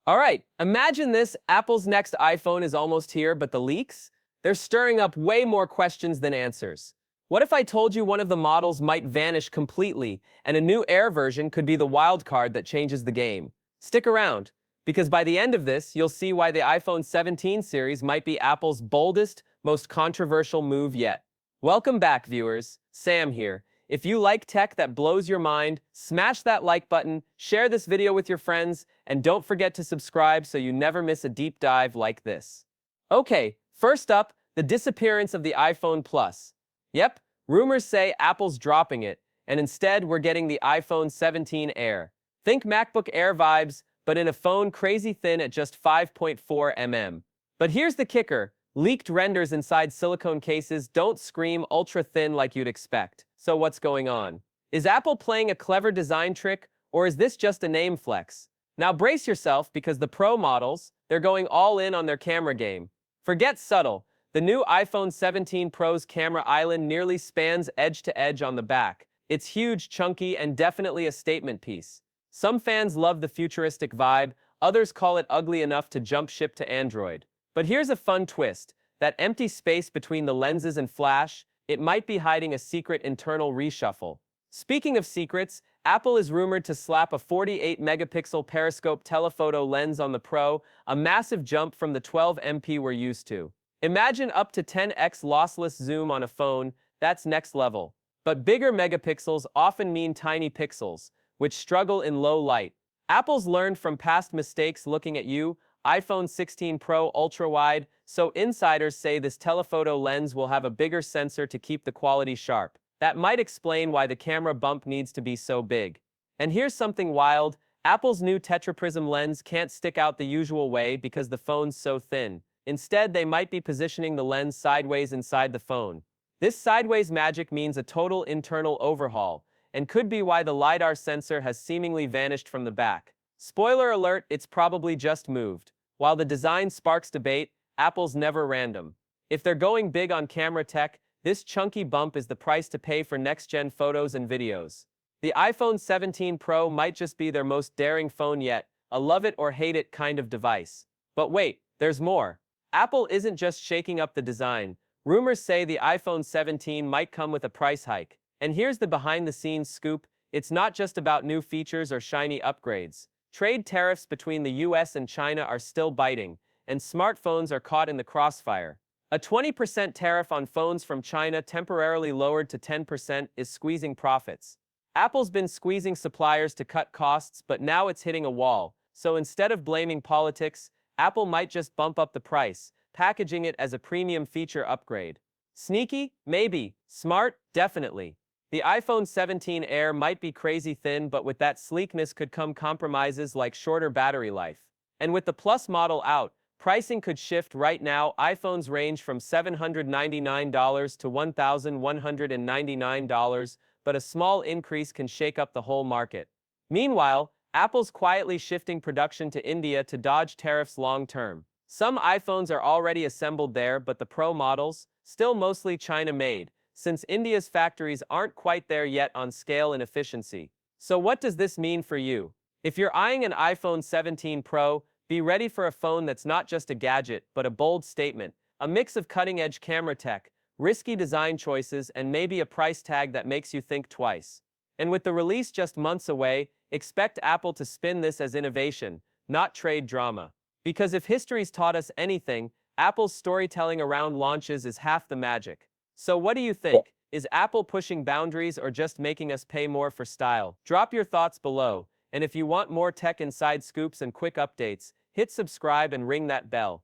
All right, imagine this. Apple's next iPhone is almost here, but the leaks? They're stirring up way more questions than answers. What if I told you one of the models might vanish completely, and a new Air version could be the wild card that changes the game? Stick around, because by the end of this, you'll see why the iPhone 17 series might be Apple's boldest, most controversial move yet. Welcome back, viewers. Sam here. If you like tech that blows your mind, smash that like button, share this video with your friends, and don't forget to subscribe so you never miss a deep dive like this. Okay, first up, the disappearance of the iPhone Plus. Yep, rumors say Apple's dropping it, and instead we're getting the iPhone 17 Air. Think MacBook Air vibes, but in a phone crazy thin at just 5.4 mm. But here's the kicker. Leaked renders inside silicone cases don't scream ultra thin like you'd expect. So what's going on? Is Apple playing a clever design trick, or is this just a name flex? Now brace yourself because the Pro models, they're going all in on their camera game. Forget subtle. The new iPhone 17 Pro's camera island nearly spans edge to edge on the back. It's huge, chunky, and definitely a statement piece. Some fans love the futuristic vibe, others call it ugly enough to jump ship to Android. But here's a fun twist. That empty space between the lenses and flash, it might be hiding a secret internal reshuffle. Speaking of secrets, Apple is rumored to slap a 48-megapixel periscope telephoto lens on the Pro, a massive jump from the 12MP we're used to. Imagine up to 10x lossless zoom on a phone, that's next level. But bigger megapixels often mean tiny pixels, which struggle in low light. Apple's learned from past mistakes looking at you, iPhone 16 Pro ultra-wide, so insiders say this telephoto lens will have a bigger sensor to keep the quality sharp. That might explain why the camera bump needs to be so big. And here's something wild. Apple's new tetraprism lens can't stick out the usual way because the phone's so thin. Instead, they might be positioning the lens sideways inside the phone. This sideways magic means a total internal overhaul, and could be why the LiDAR sensor has seemingly vanished from the back. Spoiler alert, it's probably just moved. While the design sparks debate, Apple's never random. If they're going big on camera tech, this chunky bump is the price to pay for next-gen photos and videos. The iPhone 17 Pro might just be their most daring phone yet, a love it or hate it kind of device. But wait, there's more. Apple isn't just shaking up the design. Rumors say the iPhone 17 might come with a price hike. And here's the behind-the-scenes scoop. It's not just about new features or shiny upgrades. Trade tariffs between the US and China are still biting, and smartphones are caught in the crossfire. A 20% tariff on phones from China temporarily lowered to 10% is squeezing profits. Apple's been squeezing suppliers to cut costs, but now it's hitting a wall. So instead of blaming politics, Apple might just bump up the price, packaging it as a premium feature upgrade. Sneaky? Maybe. Smart? Definitely. The iPhone 17 Air might be crazy thin, but with that sleekness could come compromises like shorter battery life. And with the Plus model out, pricing could shift. Right now. iPhones range from $799 to $1,199, but a small increase can shake up the whole market. Meanwhile, Apple's quietly shifting production to India to dodge tariffs long term. Some iPhones are already assembled there, but the Pro models, still mostly China-made, since India's factories aren't quite there yet on scale and efficiency. So what does this mean for you? If you're eyeing an iPhone 17 Pro, be ready for a phone that's not just a gadget, but a bold statement, a mix of cutting-edge camera tech, risky design choices, and maybe a price tag that makes you think twice. And with the release just months away, expect Apple to spin this as innovation, not trade drama. Because if history's taught us anything, Apple's storytelling around launches is half the magic. So what do you think? Is Apple pushing boundaries or just making us pay more for style? Drop your thoughts below. And if you want more tech inside scoops and quick updates, hit subscribe and ring that bell.